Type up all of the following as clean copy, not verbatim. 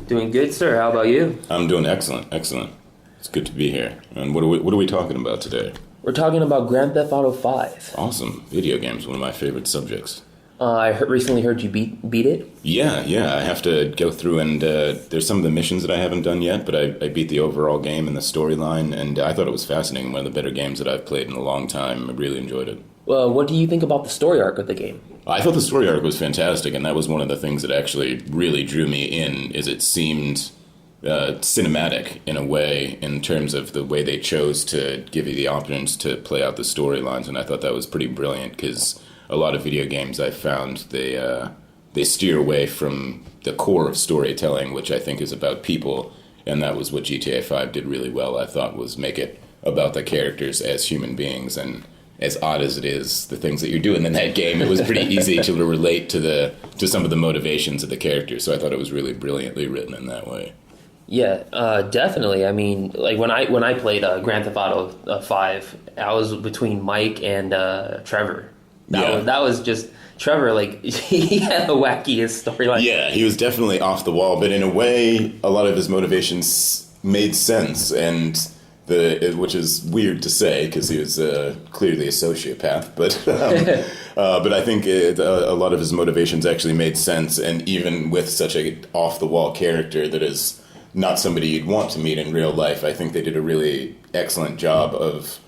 Doing good, sir. How about you? I'm doing excellent, excellent. It's good to be here. And what are we talking about today? We're talking about Grand Theft Auto 5. Awesome. Video games, one of my favorite subjects. Recently heard you beat it. Yeah. I have to go through and there's some of the missions that I haven't done yet, but I beat the overall game and the storyline, and I thought it was fascinating. One of the better games that I've played in a long time. I really enjoyed it. What do you think about the story arc of the game? I thought the story arc was fantastic, and that was one of the things that actually really drew me in, is it seemed cinematic in a way, in terms of the way they chose to give you the options to play out the storylines, and I thought that was pretty brilliant, because a lot of video games I found they steer away from the core of storytelling, which I think is about people, and that was what GTA 5 did really well, I thought, was make it about the characters as human beings. And as odd as it is, the things that you're doing in that game, it was pretty easy to relate to some of the motivations of the characters. So I thought it was really brilliantly written in that way. Yeah, definitely. I mean, like when I played Grand Theft Auto 5, I was between Mike and Trevor. That was just Trevor. Like, he had the wackiest storyline. Yeah, he was definitely off the wall, but in a way, a lot of his motivations made sense, and which is weird to say because he was clearly a sociopath, but I think a lot of his motivations actually made sense, and even with such a off-the-wall character that is not somebody you'd want to meet in real life, I think they did a really excellent job of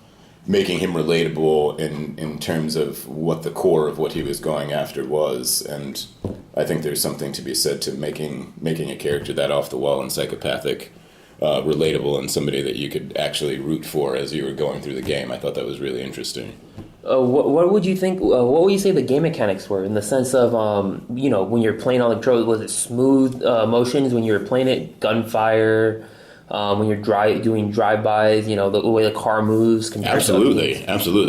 making him relatable in terms of what the core of what he was going after was, and I think there's something to be said to making a character that off-the-wall and psychopathic relatable, and somebody that you could actually root for as you were going through the game. I thought that was really interesting. What would you think? What would you say the game mechanics were, in the sense of when you're playing on the controller? Was it smooth motions when you were playing it, gunfire? When you're doing drive-bys, the way the car moves? Absolutely.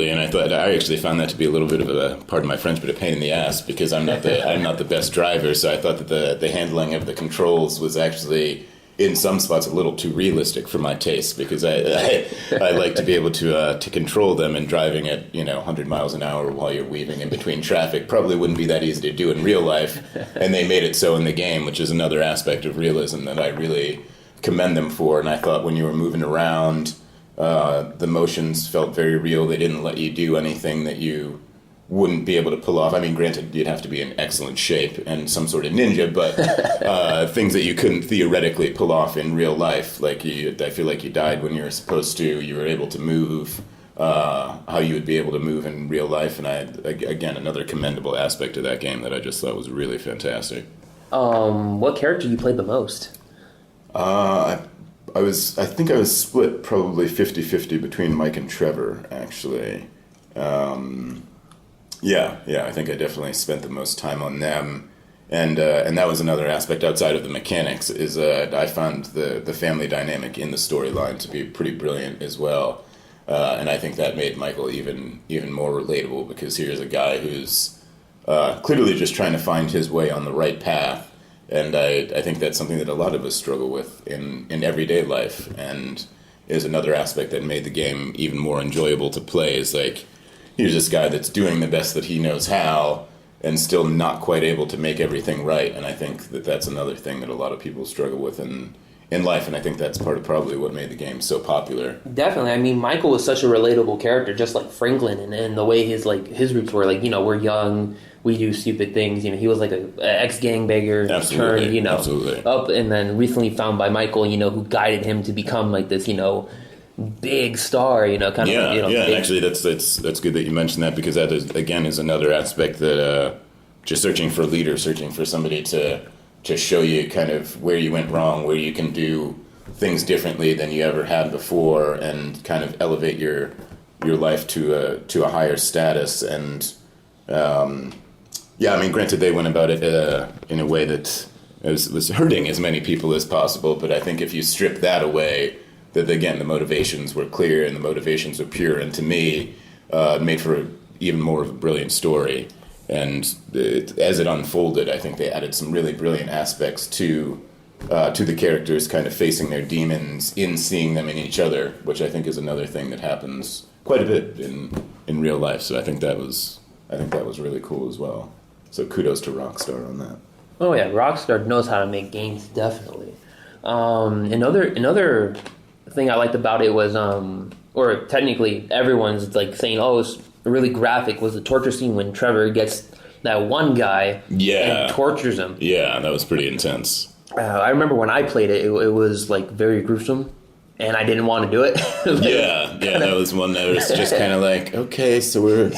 And I actually found that to be a little bit of a, pardon my French, but a pain in the ass, because I'm not the best driver. So I thought that the handling of the controls was actually, in some spots, a little too realistic for my taste, because I like to be able to control them, and driving at 100 miles an hour while you're weaving in between traffic probably wouldn't be that easy to do in real life, and they made it so in the game, which is another aspect of realism that I really commend them for. And I thought when you were moving around, the motions felt very real. They didn't let you do anything that you wouldn't be able to pull off. I mean, granted, you'd have to be in excellent shape and some sort of ninja, but things that you couldn't theoretically pull off in real life. Like, I feel like you died when you were supposed to. You were able to move how you would be able to move in real life. And again, another commendable aspect of that game that I just thought was really fantastic. What character you played the most? I think I was split probably 50-50 between Mike and Trevor, actually. Yeah, I think I definitely spent the most time on them, and that was another aspect outside of the mechanics. Is I found the family dynamic in the storyline to be pretty brilliant as well, and I think that made Michael even more relatable, because here's a guy who's clearly just trying to find his way on the right path, and I think that's something that a lot of us struggle with in everyday life, and is another aspect that made the game even more enjoyable to play. Is like, here's this guy that's doing the best that he knows how, and still not quite able to make everything right. And I think that that's another thing that a lot of people struggle with in life, and I think that's part of probably what made the game so popular. Definitely. I mean, Michael was such a relatable character, just like Franklin, and the way his roots were. Like, we're young, we do stupid things. He was like an ex-gangbanger, turned, absolutely. up, and then recently found by Michael, who guided him to become like this, big star, and actually that's good that you mentioned that, because that is another aspect that just searching for a leader, searching for somebody to show you kind of where you went wrong, where you can do things differently than you ever had before, and kind of elevate your life to a higher status. And I mean, granted, they went about it in a way that was hurting as many people as possible, but I think if you strip that away, that again, the motivations were clear and the motivations were pure, and to me, made for even more of a brilliant story. And as it unfolded, I think they added some really brilliant aspects to the characters kind of facing their demons, in seeing them in each other, which I think is another thing that happens quite a bit in real life. So I think that was really cool as well. So kudos to Rockstar on that. Oh yeah, Rockstar knows how to make games, definitely. Another thing I liked about it was, or technically everyone's like saying, oh, it's really graphic, was the torture scene when Trevor gets that one guy and tortures him. Yeah, that was pretty intense. I remember when I played it, it was like very gruesome, and I didn't want to do it. That was one that was just kind of like, okay, so we're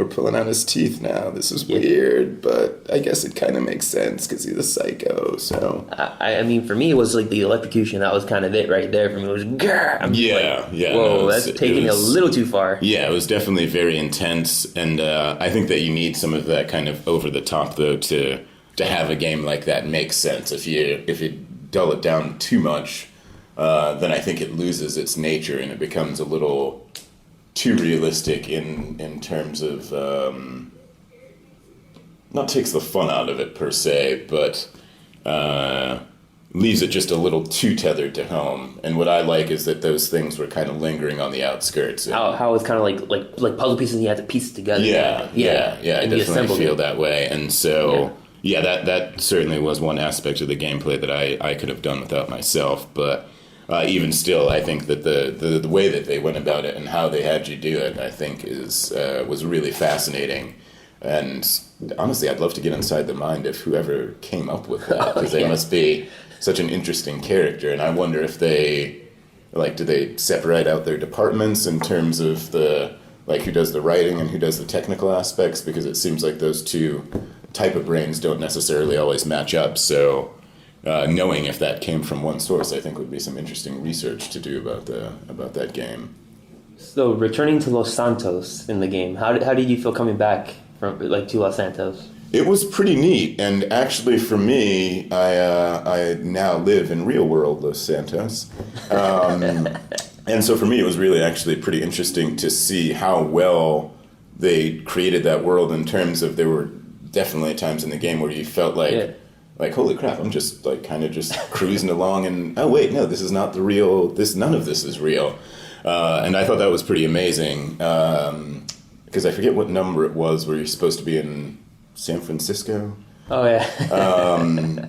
pulling out his teeth now. This is weird, but I guess it kind of makes sense because he's a psycho. So I mean, for me, it was like the electrocution. That was kind of it right there for me. It was whoa, that's taking it a little too far. Yeah, it was definitely very intense, and I think that you need some of that kind of over the top though to have a game like that make sense. If you dull it down too much, then I think it loses its nature and it becomes a little too realistic in terms of not takes the fun out of it per se, but leaves it just a little too tethered to home. And what I like is that those things were kind of lingering on the outskirts. How it's kind of like puzzle pieces you had to piece together. Yeah, I definitely feel that way. And so, that certainly was one aspect of the gameplay that I could have done without myself. But even still, I think that the way that they went about it and how they had you do it, I think was really fascinating. And honestly, I'd love to get inside the mind of whoever came up with that, because they must be such an interesting character. And I wonder if do they separate out their departments in terms of who does the writing and who does the technical aspects, because it seems like those two type of brains don't necessarily always match up. So knowing if that came from one source, I think would be some interesting research to do about that game. So returning to Los Santos in the game, how did you feel coming back from to Los Santos? It was pretty neat, and actually for me, I now live in real world Los Santos, and so for me it was really actually pretty interesting to see how well they created that world, in terms of there were definitely times in the game where you felt like holy crap, I'm just kind of just cruising along, and oh wait, no, this is not the real. None of this is real, and I thought that was pretty amazing, because I forget what number it was where you're supposed to be in San Francisco. Oh yeah.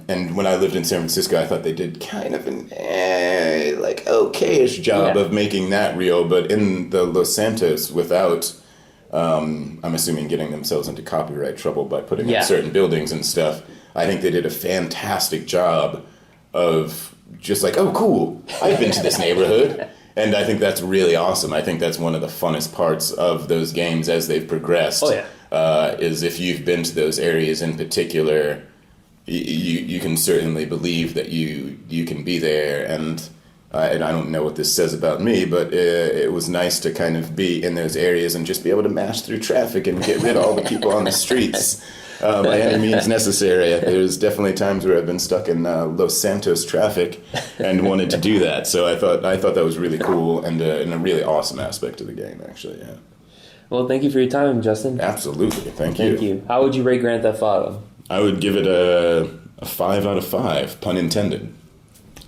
And when I lived in San Francisco, I thought they did kind of an okayish job of making that real, but in the Los Santos, without I'm assuming getting themselves into copyright trouble by putting up certain buildings and stuff, I think they did a fantastic job of just oh cool, I've been to this neighborhood. And I think that's really awesome. I think that's one of the funnest parts of those games as they've progressed. Oh, yeah. Is if you've been to those areas in particular, you can certainly believe that you can be there. And I don't know what this says about me, but it was nice to kind of be in those areas and just be able to mash through traffic and get rid of all the people on the streets. By any means necessary. There's definitely times where I've been stuck in Los Santos traffic and wanted to do that. So I thought that was really cool and a really awesome aspect of the game, actually. Yeah. Well, thank you for your time, Justin. Absolutely. Thank you. Thank you. How would you rate Grand Theft Auto? I would give it a 5 out of 5, pun intended.